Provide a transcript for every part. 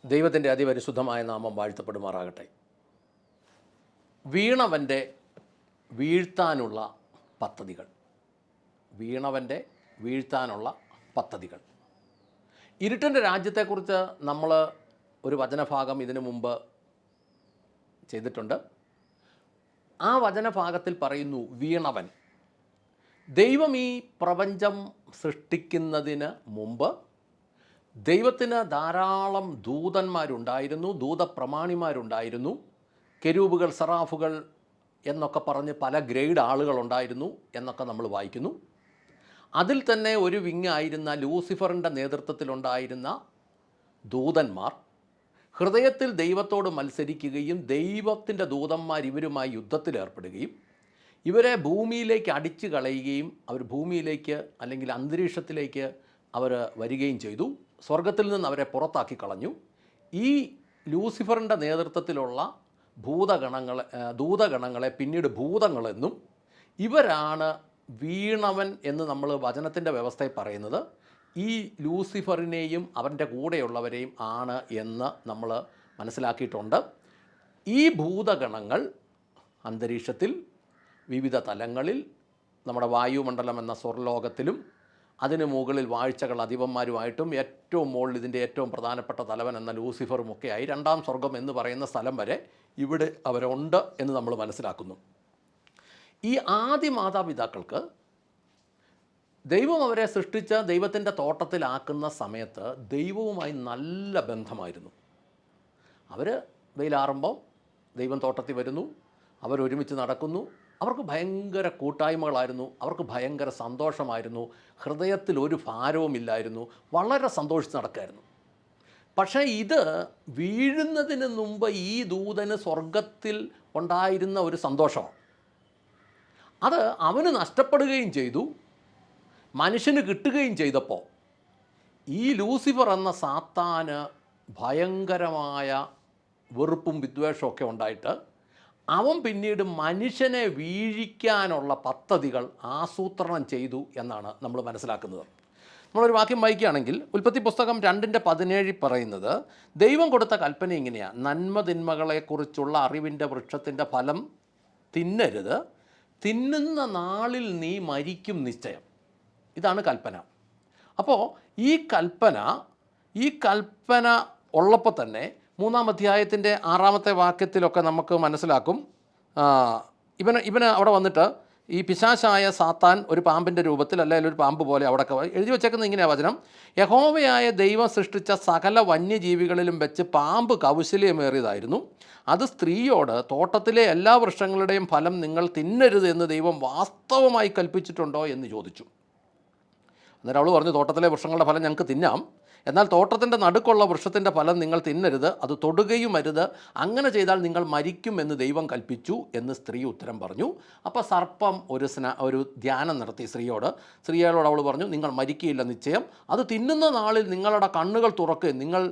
ദൈവത്തിൻ്റെ അതിപരിശുദ്ധമായ നാമം വാഴ്ത്തപ്പെടുമാറാകട്ടെ. വീണവൻ്റെ വീഴ്ത്താനുള്ള പദ്ധതികൾ. വീണവൻ്റെ വീഴ്ത്താനുള്ള പദ്ധതികൾ. ഇരുട്ടിൻ്റെ രാജ്യത്തെക്കുറിച്ച് നമ്മൾ ഒരു വചനഭാഗം ഇതിനു മുമ്പ് ചെയ്തിട്ടുണ്ട്. ആ വചനഭാഗത്തിൽ പറയുന്നു, വീണവൻ. ദൈവം ഈ പ്രപഞ്ചം സൃഷ്ടിക്കുന്നതിന് മുമ്പ് ദൈവത്തിന് ധാരാളം ദൂതന്മാരുണ്ടായിരുന്നു, ദൂതപ്രമാണിമാരുണ്ടായിരുന്നു, കെരൂബുകൾ, സറാഫുകൾ എന്നൊക്കെ പറഞ്ഞ് പല ഗ്രേഡ് ആളുകളുണ്ടായിരുന്നു എന്നൊക്കെ നമ്മൾ വായിക്കുന്നു. അതിൽ തന്നെ ഒരു വിങ്ങായിരുന്ന ലൂസിഫറിൻ്റെ നേതൃത്വത്തിലുണ്ടായിരുന്ന ദൂതന്മാർ ഹൃദയത്തിൽ ദൈവത്തോട് മത്സരിക്കുകയും ദൈവത്തിൻ്റെ ദൂതന്മാർ ഇവരുമായി യുദ്ധത്തിലേർപ്പെടുകയും ഇവരെ ഭൂമിയിലേക്ക് അടിച്ചു കളയുകയും അവർ ഭൂമിയിലേക്ക് അല്ലെങ്കിൽ അന്തരീക്ഷത്തിലേക്ക് അവർ വരികയും ചെയ്തു. സ്വർഗത്തിൽ നിന്ന് അവരെ പുറത്താക്കി കളഞ്ഞു. ഈ ലൂസിഫറിൻ്റെ നേതൃത്വത്തിലുള്ള ദൂതഗണങ്ങളെ പിന്നീട് ഭൂതങ്ങളെന്നും, ഇവരാണ് വീണവൻ എന്ന് നമ്മൾ വചനത്തിൻ്റെ വ്യവസ്ഥയിൽ പറയുന്നത്. ഈ ലൂസിഫറിനെയും അവൻ്റെ കൂടെയുള്ളവരെയും ആണ് എന്ന് നമ്മൾ മനസ്സിലാക്കിയിട്ടുണ്ട്. ഈ ഭൂതഗണങ്ങൾ അന്തരീക്ഷത്തിൽ വിവിധ തലങ്ങളിൽ, നമ്മുടെ വായുമണ്ഡലം എന്ന സ്വർലോകത്തിലും അതിന് മുകളിൽ വാഴ്ചകൾ അധിപന്മാരുമായിട്ടും ഏറ്റവും മുകളിൽ ഇതിൻ്റെ ഏറ്റവും പ്രധാനപ്പെട്ട തലവൻ എന്ന ലൂസിഫറുമൊക്കെയായി രണ്ടാം സ്വർഗം എന്ന് പറയുന്ന സ്ഥലം വരെ ഇവിടെ അവരുണ്ട് എന്ന് നമ്മൾ മനസ്സിലാക്കുന്നു. ഈ ആദി മാതാപിതാക്കൾക്ക് ദൈവം അവരെ സൃഷ്ടിച്ച ദൈവത്തിൻ്റെ തോട്ടത്തിലാക്കുന്ന സമയത്ത് ദൈവവുമായി നല്ല ബന്ധമായിരുന്നു. അവർ വെയിലാറുമ്പോൾ ദൈവം തോട്ടത്തിൽ വരുന്നു, അവരൊരുമിച്ച് നടക്കുന്നു. അവർക്ക് ഭയങ്കര കൂട്ടായ്മകളായിരുന്നു, അവർക്ക് ഭയങ്കര സന്തോഷമായിരുന്നു, ഹൃദയത്തിൽ ഒരു ഭാരവുമില്ലായിരുന്നു, വളരെ സന്തോഷിച്ച് നടക്കായിരുന്നു. പക്ഷേ ഇത് വീഴുന്നതിന് മുമ്പ് ഈ ദൂതന് സ്വർഗത്തിൽ ഉണ്ടായിരുന്ന ഒരു സന്തോഷമാണ്. അത് അവന് നഷ്ടപ്പെടുകയും ചെയ്തു, മനുഷ്യന് കിട്ടുകയും ചെയ്തപ്പോൾ ഈ ലൂസിഫർ എന്ന സാത്താന് ഭയങ്കരമായ വെറുപ്പും വിദ്വേഷമൊക്കെ ഉണ്ടായിട്ട് അവൻ പിന്നീട് മനുഷ്യനെ വീഴിക്കാനുള്ള പദ്ധതികൾ ആസൂത്രണം ചെയ്തു എന്നാണ് നമ്മൾ മനസ്സിലാക്കുന്നത്. നമ്മളൊരു വാക്യം വായിക്കുകയാണെങ്കിൽ ഉൽപ്പത്തി പുസ്തകം 2:17 പറയുന്നത്, ദൈവം കൊടുത്ത കൽപ്പന ഇങ്ങനെയാണ്: നന്മ തിന്മകളെക്കുറിച്ചുള്ള അറിവിൻ്റെ വൃക്ഷത്തിൻ്റെ ഫലം തിന്നരുത്, തിന്നുന്ന നാളിൽ നീ മരിക്കും നിശ്ചയം. ഇതാണ് കൽപ്പന. അപ്പോൾ ഈ കൽപ്പന ഉള്ളപ്പോൾ തന്നെ 3-ാം അധ്യായത്തിൻ്റെ 6-ാമത്തെ വാക്യത്തിലൊക്കെ നമുക്ക് മനസ്സിലാക്കും, ഇവന് അവിടെ വന്നിട്ട് ഈ പിശാചായ സാത്താൻ ഒരു പാമ്പിൻ്റെ രൂപത്തിൽ, അല്ലെങ്കിൽ ഒരു പാമ്പ് പോലെ അവിടെയൊക്കെ എഴുതി വച്ചേക്കുന്നത് ഇങ്ങനെയാണ് വചനം: യഹോവയായ ദൈവം സൃഷ്ടിച്ച സകല വന്യജീവികളിലും വെച്ച് പാമ്പ് കൗശല്യമേറിയതായിരുന്നു. അത് സ്ത്രീയോട്, തോട്ടത്തിലെ എല്ലാ വൃക്ഷങ്ങളുടെയും ഫലം നിങ്ങൾ തിന്നരുത് എന്ന് ദൈവം വാസ്തവമായി കൽപ്പിച്ചിട്ടുണ്ടോ എന്ന് ചോദിച്ചു. അന്നേരം അവൾ പറഞ്ഞു, തോട്ടത്തിലെ വൃക്ഷങ്ങളുടെ ഫലം ഞങ്ങൾക്ക് തിന്നാം, എന്നാൽ തോട്ടത്തിൻ്റെ നടുക്കുള്ള വൃക്ഷത്തിൻ്റെ ഫലം നിങ്ങൾ തിന്നരുത്, അത് തൊടുകയും അരുത്, അങ്ങനെ ചെയ്താൽ നിങ്ങൾ മരിക്കുമെന്ന് ദൈവം കൽപ്പിച്ചു എന്ന് സ്ത്രീ ഉത്തരം പറഞ്ഞു. അപ്പോൾ സർപ്പം ഒരു ധ്യാനം നടത്തി സ്ത്രീയോട് അവൾ പറഞ്ഞു, നിങ്ങൾ മരിക്കുകയില്ല നിശ്ചയം, അത് തിന്നുന്ന നാളിൽ നിങ്ങളുടെ കണ്ണുകൾ തുറക്കുകയും നിങ്ങൾ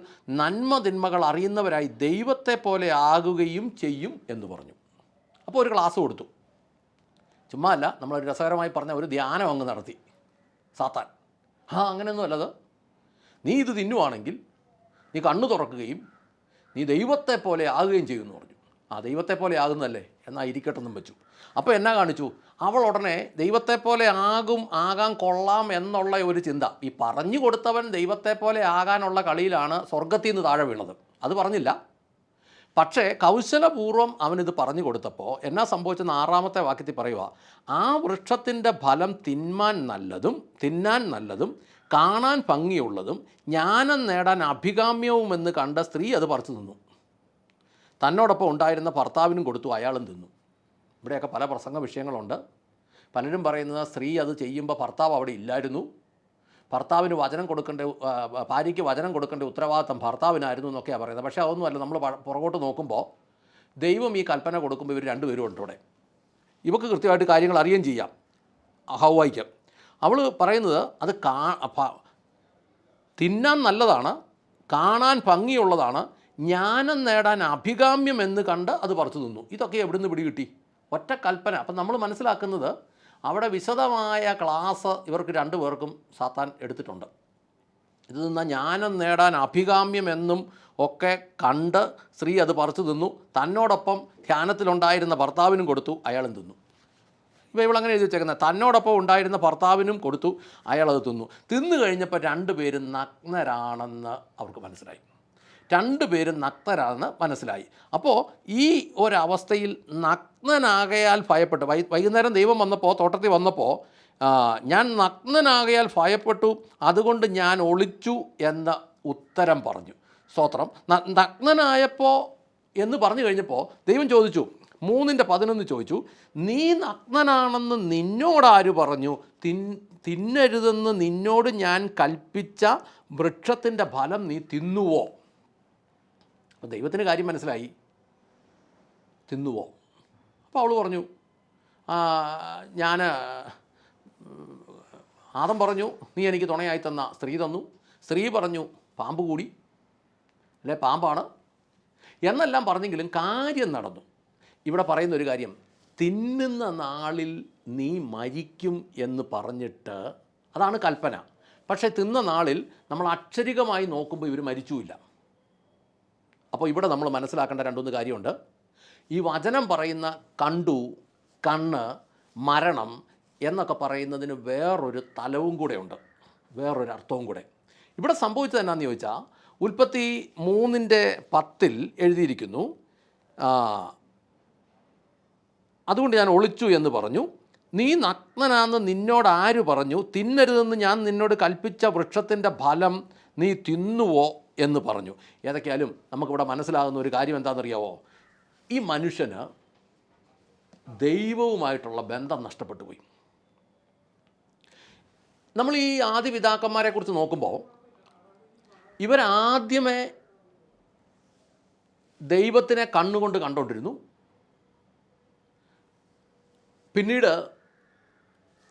നന്മ തിന്മകൾ അറിയുന്നവരായി ദൈവത്തെ പോലെ ആകുകയും ചെയ്യും എന്ന് പറഞ്ഞു. അപ്പോൾ ഒരു ക്ലാസ് കൊടുത്തു. ചുമ്മാ അല്ല, നമ്മളൊരു രസകരമായി പറഞ്ഞ ഒരു ധ്യാനം അങ്ങ് നടത്തി സാത്താൻ. അങ്ങനെയൊന്നും അല്ലത്. നീ ഇത് തിന്നുവാണെങ്കിൽ നീ കണ്ണു തുറക്കുകയും നീ ദൈവത്തെ പോലെ ആകുകയും ചെയ്യുമെന്ന് പറഞ്ഞു. ദൈവത്തെ പോലെ ആകുന്നല്ലേ, എന്നാൽ ഇരിക്കട്ടെന്നും വെച്ചു. അപ്പോൾ എന്നാ കാണിച്ചു? അവൾ ഉടനെ ദൈവത്തെ പോലെ ആകാൻ കൊള്ളാം എന്നുള്ള ഒരു ചിന്ത. ഈ പറഞ്ഞു കൊടുത്തവൻ ദൈവത്തെ പോലെ ആകാനുള്ള കളിയിലാണ് സ്വർഗത്തിൽ നിന്ന് താഴെ വീണത്. അത് പറഞ്ഞില്ല. പക്ഷേ കൗശലപൂർവ്വം അവനിത് പറഞ്ഞു കൊടുത്തപ്പോൾ എന്നാ സംഭവിച്ചെന്ന് 6-ാമത്തെ വാക്യത്തിൽ പറയുക: ആ വൃക്ഷത്തിൻ്റെ ഫലം തിന്നാൻ നല്ലതും കാണാൻ ഭംഗിയുള്ളതും ജ്ഞാനം നേടാൻ അഭികാമ്യവുമെന്ന് കണ്ട സ്ത്രീ അത് പറിച്ചു തിന്നു. തന്നോടൊപ്പം ഉണ്ടായിരുന്ന ഭർത്താവിനും കൊടുത്തു, അയാളും തിന്നു. ഇവിടെയൊക്കെ പല പ്രസംഗ വിഷയങ്ങളുണ്ട്. പലരും പറയുന്നത് സ്ത്രീ അത് ചെയ്യുമ്പോൾ ഭർത്താവ് അവിടെ ഇല്ലായിരുന്നു, ഭാര്യയ്ക്ക് വചനം കൊടുക്കേണ്ട ഉത്തരവാദിത്തം ഭർത്താവിനായിരുന്നു എന്നൊക്കെയാണ് പറയുന്നത്. പക്ഷേ അതൊന്നുമല്ല. നമ്മൾ പുറകോട്ട് നോക്കുമ്പോൾ ദൈവം ഈ കൽപ്പന കൊടുക്കുമ്പോൾ ഇവർ രണ്ടുപേരും ഉണ്ട് ഇവിടെ. ഇവർക്ക് കൃത്യമായിട്ട് കാര്യങ്ങൾ അറിയുകയും ചെയ്യാം. ഹൗവയ്ക്ക് അവൾ പറയുന്നത് അത് തിന്നാൻ നല്ലതാണ്, കാണാൻ ഭംഗിയുള്ളതാണ്, ജ്ഞാനം നേടാൻ അഭികാമ്യം എന്ന് കണ്ട് അത് പറിച്ചു തിന്നു. ഇതൊക്കെ എവിടുന്ന് പിടികിട്ടി? ഒറ്റ കൽപ്പന. അപ്പം നമ്മൾ മനസ്സിലാക്കുന്നത് അവിടെ വിശദമായ ക്ലാസ് ഇവർക്ക് രണ്ടുപേർക്കും സാത്താൻ എടുത്തിട്ടുണ്ട്. ഇത് നിന്നാൽ ജ്ഞാനം നേടാൻ അഭികാമ്യമെന്നും ഒക്കെ കണ്ട് സ്ത്രീ അത് പറിച്ചു തിന്നു. തന്നോടൊപ്പം ധ്യാനത്തിലുണ്ടായിരുന്ന ഭർത്താവിനും കൊടുത്തു, അയാളും തിന്നു. ബൈബിൾ അങ്ങനെ എഴുതി വെച്ചേക്കുന്നത്. തന്നോടൊപ്പം ഉണ്ടായിരുന്ന ഭർത്താവിനും കൊടുത്തു, അയാളത് തിന്നു. തിന്നു കഴിഞ്ഞപ്പോൾ രണ്ടുപേരും നഗ്നരാണെന്ന് അവർക്ക് മനസ്സിലായി. രണ്ടുപേരും നഗ്നരാണെന്ന് മനസ്സിലായി. അപ്പോൾ ഈ ഒരവസ്ഥയിൽ നഗ്നനാകയാൽ ഭയപ്പെട്ടു. വൈകുന്നേരം ദൈവം വന്നപ്പോൾ, തോട്ടത്തിൽ വന്നപ്പോൾ, ഞാൻ നഗ്നനാകയാൽ ഭയപ്പെട്ടു, അതുകൊണ്ട് ഞാൻ ഒളിച്ചു എന്ന ഉത്തരം പറഞ്ഞു. സ്തോത്രം. നഗ്നനായപ്പോൾ എന്ന് പറഞ്ഞു കഴിഞ്ഞപ്പോൾ ദൈവം ചോദിച്ചു, 3:11 ചോദിച്ചു, നീ നഗ്നനാണെന്ന് നിന്നോടാര് പറഞ്ഞു? തിന്നരുതെന്ന് നിന്നോട് ഞാൻ കൽപ്പിച്ച വൃക്ഷത്തിൻ്റെ ഫലം നീ തിന്നുവോ? അപ്പോൾ ദൈവത്തിന് കാര്യം മനസ്സിലായി, തിന്നുവോ? അപ്പോൾ അവൾ പറഞ്ഞു, ഞാൻ ആദം പറഞ്ഞു നീ എനിക്ക് തുണയായി തന്ന സ്ത്രീ തന്നു, സ്ത്രീ പറഞ്ഞു പാമ്പ് കൂടി, അല്ലെ പാമ്പാണ് എന്നെല്ലാം പറഞ്ഞെങ്കിലും കാര്യം നടന്നു. ഇവിടെ പറയുന്നൊരു കാര്യം, തിന്നുന്ന നാളിൽ നീ മരിക്കും എന്ന് പറഞ്ഞിട്ട്, അതാണ് കൽപ്പന. പക്ഷേ തിന്ന നാളിൽ നമ്മൾ അക്ഷരികമായി നോക്കുമ്പോൾ ഇവർ മരിച്ചുമില്ല. അപ്പോൾ ഇവിടെ നമ്മൾ മനസ്സിലാക്കേണ്ട 2-3 കാര്യമുണ്ട്. ഈ വചനം പറയുന്ന കണ്ടു, കണ്ണ്, മരണം എന്നൊക്കെ പറയുന്നതിന് വേറൊരു തലവും കൂടെ ഉണ്ട്, വേറൊരു അർത്ഥവും കൂടെ. ഇവിടെ സംഭവിച്ചത് എന്നാന്ന് ചോദിച്ചാൽ, ഉൽപ്പത്തി 3:10 എഴുതിയിരിക്കുന്നു, അതുകൊണ്ട് ഞാൻ ഒളിച്ചു എന്ന് പറഞ്ഞു. നീ നഗ്നനാന്ന് നിന്നോട് ആര് പറഞ്ഞു? തിന്നരുതെന്ന് ഞാൻ നിന്നോട് കൽപ്പിച്ച വൃക്ഷത്തിൻ്റെ ഫലം നീ തിന്നുവോ എന്ന് പറഞ്ഞു. ഏതൊക്കെയാലും നമുക്കിവിടെ മനസ്സിലാകുന്ന ഒരു കാര്യം എന്താണെന്നറിയാവോ? ഈ മനുഷ്യന് ദൈവവുമായിട്ടുള്ള ബന്ധം നഷ്ടപ്പെട്ടു പോയി. നമ്മൾ ഈ ആദി പിതാക്കന്മാരെ കുറിച്ച് നോക്കുമ്പോൾ, ഇവരാദ്യമേ ദൈവത്തിനെ കണ്ണുകൊണ്ട് കണ്ടുകൊണ്ടിരുന്നു. പിന്നീട്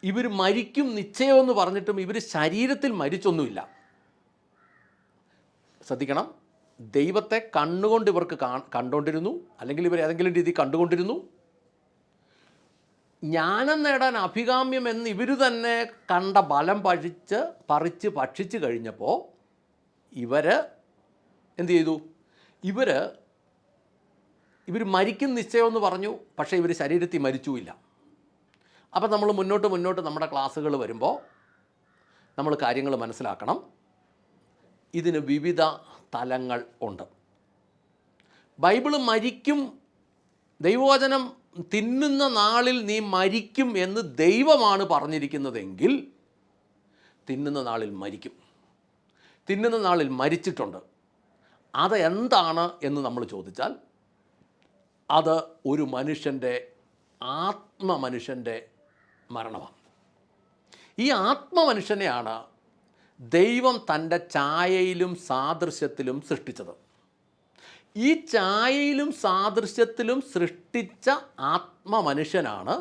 ഇവർ മരിക്കും നിശ്ചയമെന്ന് പറഞ്ഞിട്ടും ഇവർ ശരീരത്തിൽ മരിച്ചൊന്നുമില്ല. ശ്രദ്ധിക്കണം, ദൈവത്തെ കണ്ണുകൊണ്ട് ഇവർക്ക് കണ്ടുകൊണ്ടിരുന്നു, അല്ലെങ്കിൽ ഇവർ ഏതെങ്കിലും രീതി കണ്ടുകൊണ്ടിരുന്നു. ജ്ഞാനം നേടാൻ അഭികാമ്യമെന്ന് ഇവർ തന്നെ കണ്ട ഫലം പറിച്ച് ഭക്ഷിച്ച് കഴിഞ്ഞപ്പോൾ ഇവർ എന്തു ചെയ്തു? ഇവർ മരിക്കും നിശ്ചയമെന്ന് പറഞ്ഞു, പക്ഷേ ഇവർ ശരീരത്തിൽ മരിച്ചുമില്ല. അപ്പം നമ്മൾ മുന്നോട്ട് നമ്മുടെ ക്ലാസ്സുകൾ വരുമ്പോൾ നമ്മൾ കാര്യങ്ങൾ മനസ്സിലാക്കണം. ഇതിന് വിവിധ തലങ്ങൾ ഉണ്ട്. ബൈബിള് മരിക്കും, ദൈവവചനം തിന്നുന്ന നാളിൽ നീ മരിക്കും എന്ന് ദൈവമാണ് പറഞ്ഞിരിക്കുന്നതെങ്കിൽ തിന്നുന്ന നാളിൽ മരിക്കും, തിന്നുന്ന നാളിൽ മരിച്ചിട്ടുണ്ട്. അത് എന്താണ് എന്ന് നമ്മൾ ചോദിച്ചാൽ, അത് ഒരു മനുഷ്യൻ്റെ ആത്മമനുഷ്യൻ്റെ മരണമാണ്. ഈ ആത്മമനുഷ്യനെയാണ് ദൈവം തൻ്റെ ഛായയിലും സാദൃശ്യത്തിലും സൃഷ്ടിച്ചത്. ഈ ഛായയിലും സാദൃശ്യത്തിലും സൃഷ്ടിച്ച ആത്മമനുഷ്യനാണ്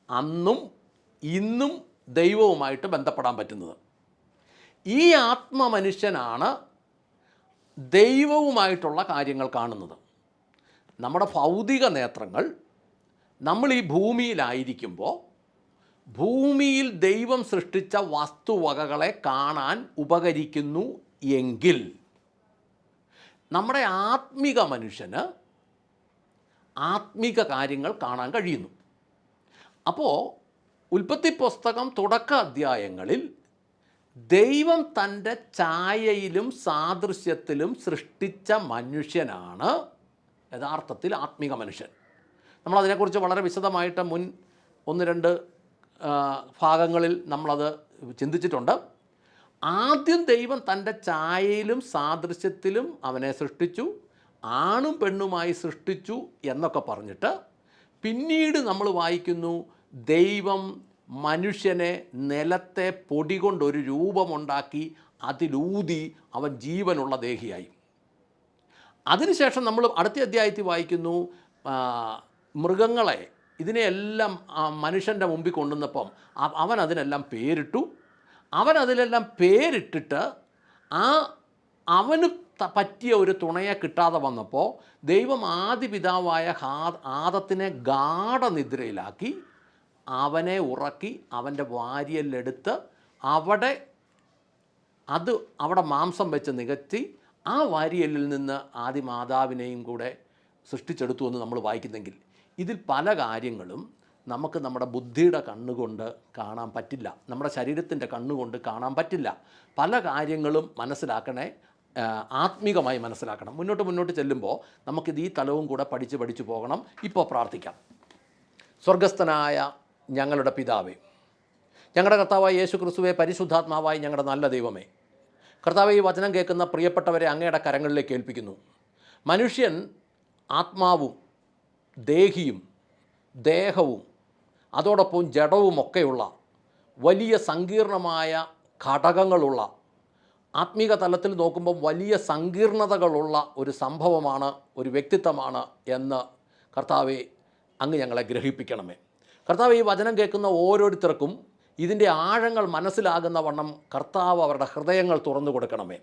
അന്നും ഇന്നും ദൈവവുമായിട്ട് ബന്ധപ്പെടാൻ പറ്റുന്നത്. ഈ ആത്മമനുഷ്യനാണ് ദൈവവുമായിട്ടുള്ള കാര്യങ്ങൾ കാണുന്നത്. നമ്മുടെ ഭൗതിക നേത്രങ്ങൾ നമ്മൾ ഈ ഭൂമിയിലായിരിക്കുമ്പോൾ ഭൂമിയിൽ ദൈവം സൃഷ്ടിച്ച വസ്തുവകകളെ കാണാൻ ഉപകരിക്കുന്നു എങ്കിൽ, നമ്മുടെ ആത്മിക മനുഷ്യന് ആത്മിക കാര്യങ്ങൾ കാണാൻ കഴിയുന്നു. അപ്പോൾ ഉൽപ്പത്തി പുസ്തകം തുടക്ക അധ്യായങ്ങളിൽ ദൈവം തൻ്റെ ഛായയിലും സാദൃശ്യത്തിലും സൃഷ്ടിച്ച മനുഷ്യനാണ് യഥാർത്ഥത്തിൽ ആത്മിക മനുഷ്യൻ. നമ്മളതിനെക്കുറിച്ച് വളരെ വിശദമായിട്ട് മുൻ 1-2 ഭാഗങ്ങളിൽ നമ്മളത് ചിന്തിച്ചിട്ടുണ്ട്. ആദ്യം ദൈവം തൻ്റെ ഛായയിലും സാദൃശ്യത്തിലും അവനെ സൃഷ്ടിച്ചു, ആണും പെണ്ണുമായി സൃഷ്ടിച്ചു എന്നൊക്കെ പറഞ്ഞിട്ട്, പിന്നീട് നമ്മൾ വായിക്കുന്നു ദൈവം മനുഷ്യനെ നിലത്തെ പൊടി കൊണ്ടൊരു രൂപമുണ്ടാക്കി അതിലൂതി അവൻ ജീവനുള്ള ദേഹിയായി. അതിനുശേഷം നമ്മൾ അടുത്ത അധ്യായത്തിൽ വായിക്കുന്നു, മൃഗങ്ങളെ ഇതിനെയെല്ലാം മനുഷ്യൻ്റെ മുമ്പിൽ കൊണ്ടുവന്നപ്പം അവൻ അതിനെല്ലാം പേരിട്ടു. അവനതിലെല്ലാം പേരിട്ടിട്ട് അവന് പറ്റിയ ഒരു തുണയെ കിട്ടാതെ വന്നപ്പോൾ ദൈവം ആദി പിതാവായ ആദത്തിനെ ഗാഢനിദ്രയിലാക്കി അവനെ ഉറക്കി അവൻ്റെ വാരിയെല്ലെടുത്ത് അവിടെ അത് അവിടെ മാംസം വെച്ച് നികത്തി ആ വാരിയലിൽ നിന്ന് ആദ്യ മാതാവിനെയും കൂടെ സൃഷ്ടിച്ചെടുത്തു എന്ന് നമ്മൾ വായിക്കുന്നെങ്കിൽ, ഇതിൽ പല കാര്യങ്ങളും നമുക്ക് നമ്മുടെ ബുദ്ധിയുടെ കണ്ണുകൊണ്ട് കാണാൻ പറ്റില്ല, നമ്മുടെ ശരീരത്തിൻ്റെ കണ്ണുകൊണ്ട് കാണാൻ പറ്റില്ല. പല കാര്യങ്ങളും മനസ്സിലാക്കണേ, ആത്മീകമായി മനസ്സിലാക്കണം. മുന്നോട്ട് ചെല്ലുമ്പോൾ നമുക്കിത് ഈ തലവും കൂടെ പഠിച്ച് പോകണം. ഇപ്പോൾ പ്രാർത്ഥിക്കാം. സ്വർഗസ്ഥനായ ഞങ്ങളുടെ പിതാവേ, ഞങ്ങളുടെ കർത്താവായ യേശു ക്രിസ്തുവേ, പരിശുദ്ധാത്മാവായി ഞങ്ങളുടെ നല്ല ദൈവമേ, കർത്താവേ, ഈ വചനം കേൾക്കുന്ന പ്രിയപ്പെട്ടവരെ അങ്ങയുടെ കരങ്ങളിലേക്ക് ഏൽപ്പിക്കുന്നു. മനുഷ്യൻ ആത്മാവും ദേഹിയും ദേഹവും അതോടൊപ്പം ജഡവുമൊക്കെയുള്ള വലിയ സങ്കീർണമായ ഘടകങ്ങളുള്ള, ആത്മീക തലത്തിൽ നോക്കുമ്പോൾ വലിയ സങ്കീർണതകളുള്ള ഒരു സംഭവമാണ്, ഒരു വ്യക്തിത്വമാണ് എന്ന് കർത്താവെ അങ്ങ് ഞങ്ങളെ ഗ്രഹിപ്പിക്കണമേ. കർത്താവ്, ഈ വചനം കേൾക്കുന്ന ഓരോരുത്തർക്കും ഇതിൻ്റെ ആഴങ്ങൾ മനസ്സിലാകുന്ന വണ്ണം കർത്താവ് അവരുടെ ഹൃദയങ്ങൾ തുറന്നു കൊടുക്കണമേ.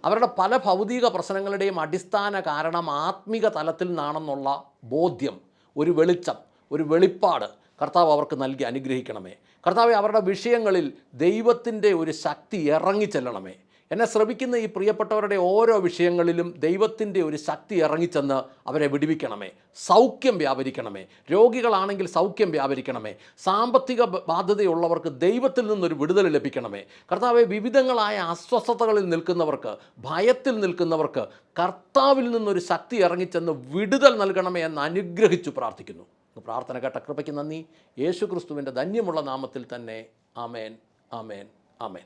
അവരുടെ പല ഭൗതിക പ്രശ്നങ്ങളുടെയും അടിസ്ഥാന കാരണം ആത്മീക തലത്തിൽ നിന്നാണെന്നുള്ള ബോധ്യം, ഒരു വെളിച്ചം, ഒരു വെളിപ്പാട് കർത്താവ് അവർക്ക് നൽകി അനുഗ്രഹിക്കണമേ. കർത്താവെ, അവരുടെ വിഷയങ്ങളിൽ ദൈവത്തിൻ്റെ ഒരു ശക്തി ഇറങ്ങിച്ചെല്ലണമേ. എന്നെ ശ്രമിക്കുന്ന ഈ പ്രിയപ്പെട്ടവരുടെ ഓരോ വിഷയങ്ങളിലും ദൈവത്തിൻ്റെ ഒരു ശക്തി ഇറങ്ങിച്ചെന്ന് അവരെ വിടുവിക്കണമേ. സൗഖ്യം വ്യാപരിക്കണമേ. രോഗികളാണെങ്കിൽ സൗഖ്യം വ്യാപരിക്കണമേ. സാമ്പത്തിക ബാധ്യതയുള്ളവർക്ക് ദൈവത്തിൽ നിന്നൊരു വിടുതൽ ലഭിക്കണമേ. കർത്താവെ, വിവിധങ്ങളായ അസ്വസ്ഥതകളിൽ നിൽക്കുന്നവർക്ക്, ഭയത്തിൽ നിൽക്കുന്നവർക്ക് കർത്താവിൽ നിന്നൊരു ശക്തി ഇറങ്ങിച്ചെന്ന് വിടുതൽ നൽകണമേ എന്ന് അനുഗ്രഹിച്ചു പ്രാർത്ഥിക്കുന്നു. പ്രാർത്ഥന കേട്ട കൃപയ്ക്ക് നന്ദി. യേശു ക്രിസ്തുവിൻ്റെ ധന്യമുള്ള നാമത്തിൽ തന്നെ. ആമേൻ, ആമേൻ, ആമേൻ.